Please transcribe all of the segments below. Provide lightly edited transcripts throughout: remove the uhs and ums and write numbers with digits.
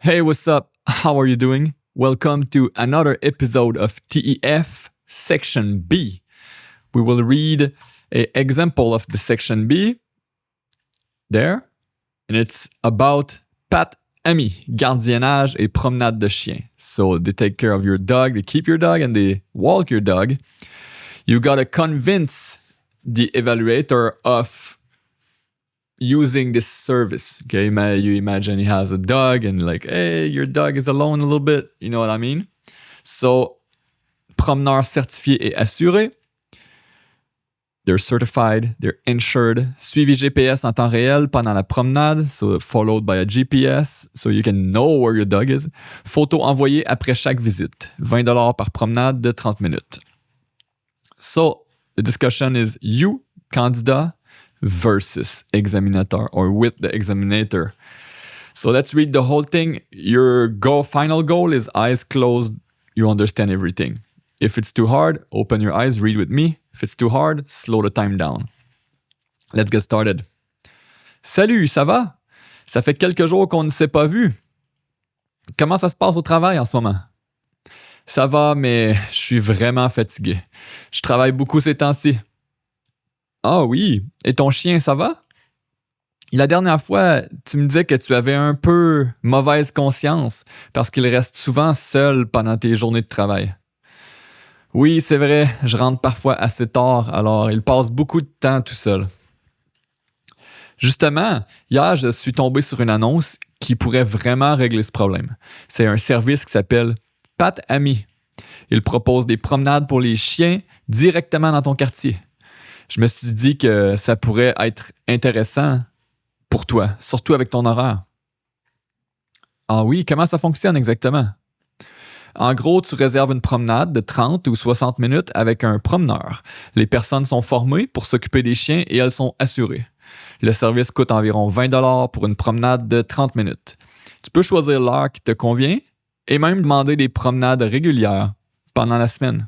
Hey, what's up? How are you doing? Welcome to another episode of TEF Section B. We will read an example of the Section B there, and it's about Pat Ami, gardiennage et promenade de chien. So they take care of your dog, they keep your dog, and they walk your dog. You gotta convince the evaluator of using this service. Okay, you imagine he has a dog and like, hey, your dog is alone a little bit. You know what I mean? So, promeneur certifié et assuré. They're certified, they're insured. Suivi GPS en temps réel pendant la promenade, so followed by a GPS, so you can know where your dog is. Photo envoyée après chaque visite. $20 par promenade de 30 minutes. So, the discussion is you, candidat, versus examinator or with the examinator. So let's read the whole thing. Your final goal is eyes closed. You understand everything. If it's too hard, open your eyes, read with me. If it's too hard, slow the time down. Let's get started. Salut, ça va? Ça fait quelques jours qu'on ne s'est pas vu. Comment ça se passe au travail en ce moment? Ça va, mais je suis vraiment fatigué. Je travaille beaucoup ces temps-ci. Ah oui, et ton chien, ça va? La dernière fois, tu me disais que tu avais un peu mauvaise conscience parce qu'il reste souvent seul pendant tes journées de travail. Oui, c'est vrai, je rentre parfois assez tard, alors il passe beaucoup de temps tout seul. Justement, hier, je suis tombé sur une annonce qui pourrait vraiment régler ce problème. C'est un service qui s'appelle Pat Ami. Il propose des promenades pour les chiens directement dans ton quartier. Je me suis dit que ça pourrait être intéressant pour toi, surtout avec ton horaire. Ah oui, comment ça fonctionne exactement? En gros, tu réserves une promenade de 30 ou 60 minutes avec un promeneur. Les personnes sont formées pour s'occuper des chiens et elles sont assurées. Le service coûte environ $20 pour une promenade de 30 minutes. Tu peux choisir l'heure qui te convient et même demander des promenades régulières pendant la semaine.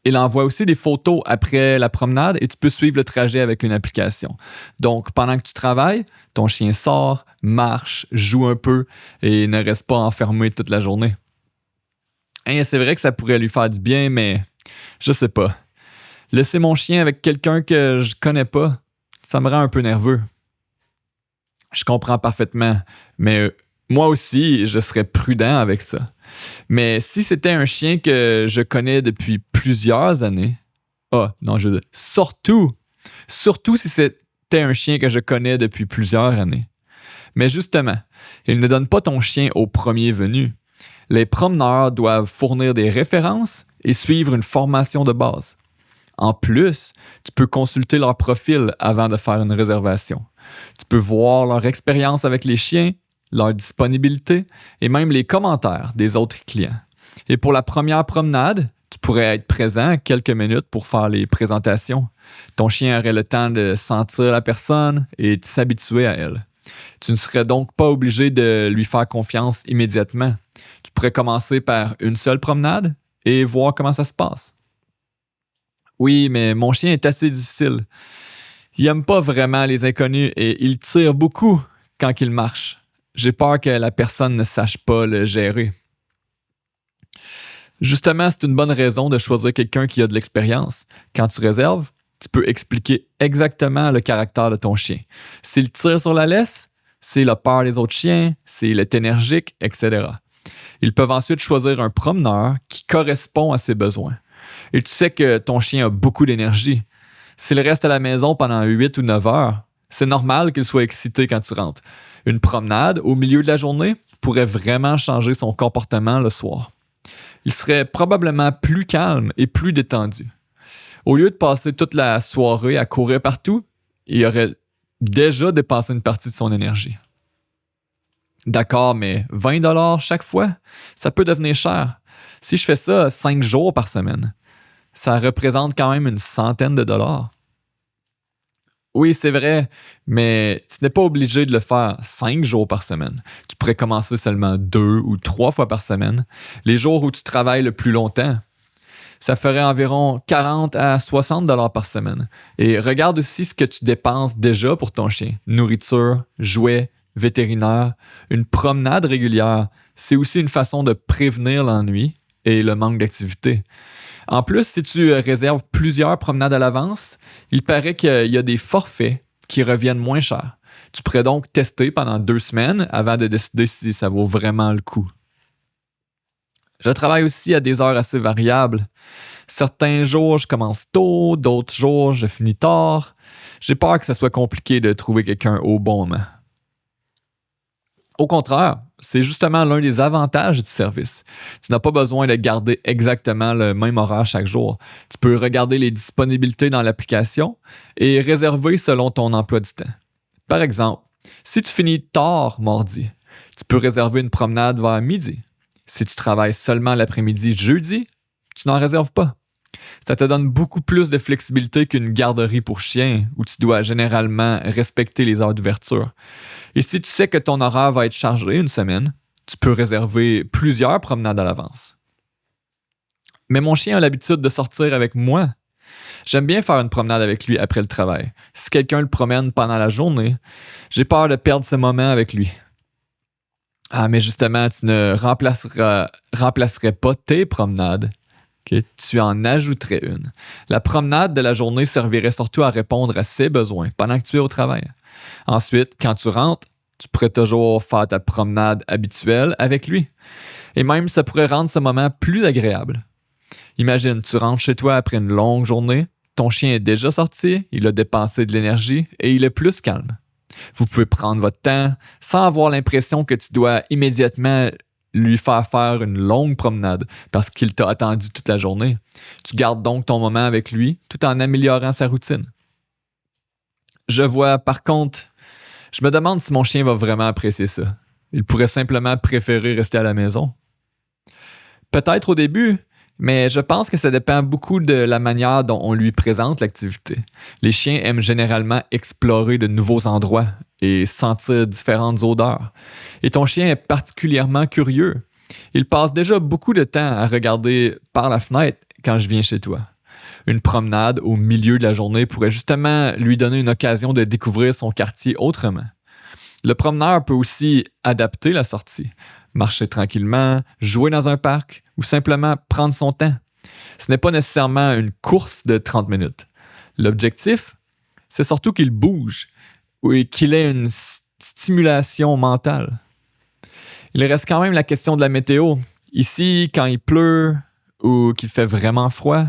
Il envoie aussi des photos après la promenade et tu peux suivre le trajet avec une application. Donc, pendant que tu travailles, ton chien sort, marche, joue un peu et ne reste pas enfermé toute la journée. Et c'est vrai que ça pourrait lui faire du bien, mais je sais pas. Laisser mon chien avec quelqu'un que je connais pas, ça me rend un peu nerveux. Je comprends parfaitement, mais moi aussi, je serais prudent avec ça. Mais si c'était un chien que je connais depuis plusieurs années, surtout si c'était un chien que je connais depuis plusieurs années. Mais justement, il ne donne pas ton chien au premier venu. Les promeneurs doivent fournir des références et suivre une formation de base. En plus, tu peux consulter leur profil avant de faire une réservation. Tu peux voir leur expérience avec les chiens, leur disponibilité et même les commentaires des autres clients. Et pour la première promenade, tu pourrais être présent quelques minutes pour faire les présentations. Ton chien aurait le temps de sentir la personne et de s'habituer à elle. Tu ne serais donc pas obligé de lui faire confiance immédiatement. Tu pourrais commencer par une seule promenade et voir comment ça se passe. Oui, mais mon chien est assez difficile. Il n'aime pas vraiment les inconnus et il tire beaucoup quand il marche. J'ai peur que la personne ne sache pas le gérer. Justement, c'est une bonne raison de choisir quelqu'un qui a de l'expérience. Quand tu réserves, tu peux expliquer exactement le caractère de ton chien. S'il tire sur la laisse, s'il a peur des autres chiens, s'il est énergique, etc. Ils peuvent ensuite choisir un promeneur qui correspond à ses besoins. Et tu sais que ton chien a beaucoup d'énergie. S'il reste à la maison pendant 8 ou 9 heures, c'est normal qu'il soit excité quand tu rentres. Une promenade au milieu de la journée pourrait vraiment changer son comportement le soir. Il serait probablement plus calme et plus détendu. Au lieu de passer toute la soirée à courir partout, il aurait déjà dépensé une partie de son énergie. D'accord, mais $20 chaque fois, ça peut devenir cher. Si je fais ça 5 jours par semaine, ça représente quand même une centaine de dollars. Oui, c'est vrai, mais tu n'es pas obligé de le faire 5 jours par semaine. Tu pourrais commencer seulement 2 ou 3 fois par semaine, les jours où tu travailles le plus longtemps. Ça ferait environ 40 à 60 $ par semaine. Et regarde aussi ce que tu dépenses déjà pour ton chien. Nourriture, jouets, vétérinaire, une promenade régulière, c'est aussi une façon de prévenir l'ennui et le manque d'activité. En plus, si tu réserves plusieurs promenades à l'avance, il paraît qu'il y a des forfaits qui reviennent moins cher. Tu pourrais donc tester pendant 2 semaines avant de décider si ça vaut vraiment le coup. Je travaille aussi à des heures assez variables. Certains jours, je commence tôt, d'autres jours, je finis tard. J'ai peur que ça soit compliqué de trouver quelqu'un au bon moment. Au contraire, c'est justement l'un des avantages du service. Tu n'as pas besoin de garder exactement le même horaire chaque jour. Tu peux regarder les disponibilités dans l'application et réserver selon ton emploi du temps. Par exemple, si tu finis tard mardi, tu peux réserver une promenade vers midi. Si tu travailles seulement l'après-midi jeudi, tu n'en réserves pas. Ça te donne beaucoup plus de flexibilité qu'une garderie pour chiens où tu dois généralement respecter les heures d'ouverture. Et si tu sais que ton horaire va être chargé une semaine, tu peux réserver plusieurs promenades à l'avance. Mais mon chien a l'habitude de sortir avec moi. J'aime bien faire une promenade avec lui après le travail. Si quelqu'un le promène pendant la journée, j'ai peur de perdre ce moment avec lui. Ah, mais justement, tu ne remplacerais pas tes promenades. Okay? Tu en ajouterais une. La promenade de la journée servirait surtout à répondre à ses besoins pendant que tu es au travail. Ensuite, quand tu rentres, tu pourrais toujours faire ta promenade habituelle avec lui. Et même, ça pourrait rendre ce moment plus agréable. Imagine, tu rentres chez toi après une longue journée, ton chien est déjà sorti, il a dépensé de l'énergie et il est plus calme. Vous pouvez prendre votre temps sans avoir l'impression que tu dois immédiatement lui faire une longue promenade parce qu'il t'a attendu toute la journée. Tu gardes donc ton moment avec lui tout en améliorant sa routine. Je me demande si mon chien va vraiment apprécier ça. Il pourrait simplement préférer rester à la maison. Peut-être au début, mais je pense que ça dépend beaucoup de la manière dont on lui présente l'activité. Les chiens aiment généralement explorer de nouveaux endroits et sentir différentes odeurs. Et ton chien est particulièrement curieux. Il passe déjà beaucoup de temps à regarder par la fenêtre quand je viens chez toi. Une promenade au milieu de la journée pourrait justement lui donner une occasion de découvrir son quartier autrement. Le promeneur peut aussi adapter la sortie, marcher tranquillement, jouer dans un parc ou simplement prendre son temps. Ce n'est pas nécessairement une course de 30 minutes. L'objectif, c'est surtout qu'il bouge et qu'il ait une stimulation mentale. Il reste quand même la question de la météo. Ici, quand il pleut ou qu'il fait vraiment froid,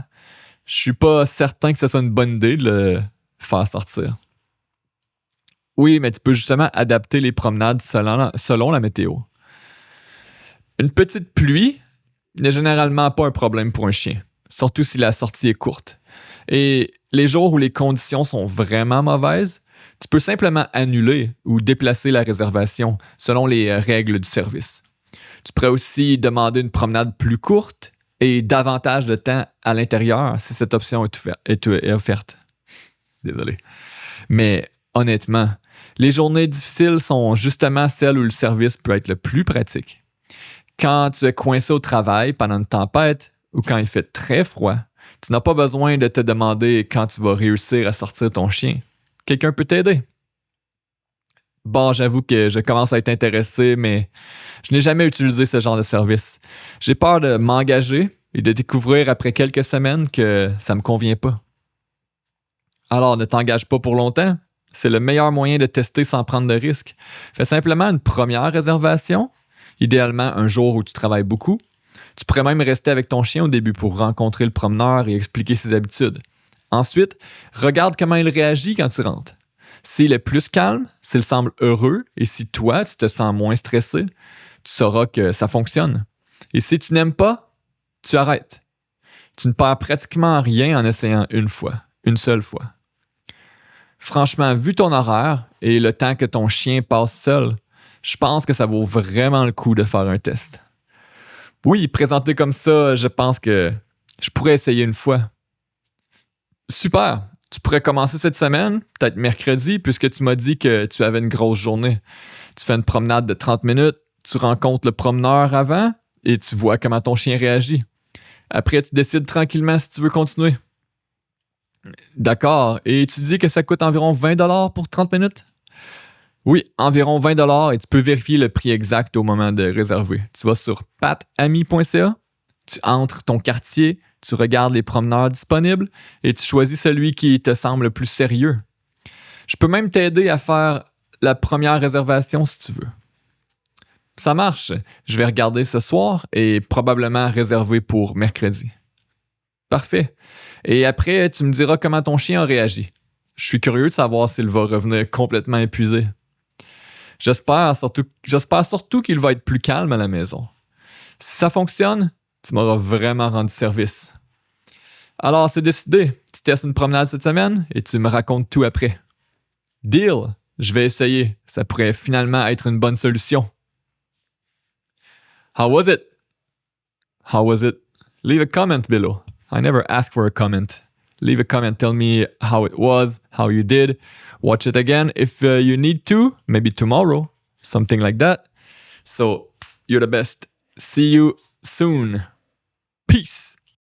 je suis pas certain que ce soit une bonne idée de le faire sortir. Oui, mais tu peux justement adapter les promenades selon la météo. Une petite pluie n'est généralement pas un problème pour un chien, surtout si la sortie est courte. Et les jours où les conditions sont vraiment mauvaises, tu peux simplement annuler ou déplacer la réservation selon les règles du service. Tu pourrais aussi demander une promenade plus courte et davantage de temps à l'intérieur si cette option est offerte. Désolé. Mais honnêtement, les journées difficiles sont justement celles où le service peut être le plus pratique. Quand tu es coincé au travail pendant une tempête ou quand il fait très froid, tu n'as pas besoin de te demander quand tu vas réussir à sortir ton chien. Quelqu'un peut t'aider. Bon, j'avoue que je commence à être intéressé, mais je n'ai jamais utilisé ce genre de service. J'ai peur de m'engager et de découvrir après quelques semaines que ça ne me convient pas. Alors, ne t'engage pas pour longtemps. C'est le meilleur moyen de tester sans prendre de risques. Fais simplement une première réservation, idéalement un jour où tu travailles beaucoup. Tu pourrais même rester avec ton chien au début pour rencontrer le promeneur et expliquer ses habitudes. Ensuite, regarde comment il réagit quand tu rentres. S'il est plus calme, s'il semble heureux et si toi, tu te sens moins stressé, tu sauras que ça fonctionne. Et si tu n'aimes pas, tu arrêtes. Tu ne perds pratiquement rien en essayant une seule fois. Franchement, vu ton horaire et le temps que ton chien passe seul, je pense que ça vaut vraiment le coup de faire un test. Oui, présenté comme ça, je pense que je pourrais essayer une fois. Super! Tu pourrais commencer cette semaine, peut-être mercredi, puisque tu m'as dit que tu avais une grosse journée. Tu fais une promenade de 30 minutes, tu rencontres le promeneur avant et tu vois comment ton chien réagit. Après, tu décides tranquillement si tu veux continuer. D'accord. Et tu dis que ça coûte environ 20$ pour 30 minutes? Oui, environ 20 $ et tu peux vérifier le prix exact au moment de réserver. Tu vas sur patami.ca, tu entres ton quartier, tu regardes les promeneurs disponibles et tu choisis celui qui te semble le plus sérieux. Je peux même t'aider à faire la première réservation si tu veux. Ça marche. Je vais regarder ce soir et probablement réserver pour mercredi. Parfait. Et après, tu me diras comment ton chien a réagi. Je suis curieux de savoir s'il va revenir complètement épuisé. J'espère surtout qu'il va être plus calme à la maison. Si ça fonctionne, tu m'auras vraiment rendu service. Alors, c'est décidé. Tu testes une promenade cette semaine et tu me racontes tout après. Deal! Je vais essayer. Ça pourrait finalement être une bonne solution. How was it? How was it? Leave a comment below. I never ask for a comment. Leave a comment. Tell me how it was, how you did. Watch it again if you need to. Maybe tomorrow. Something like that. So, you're the best. See you soon.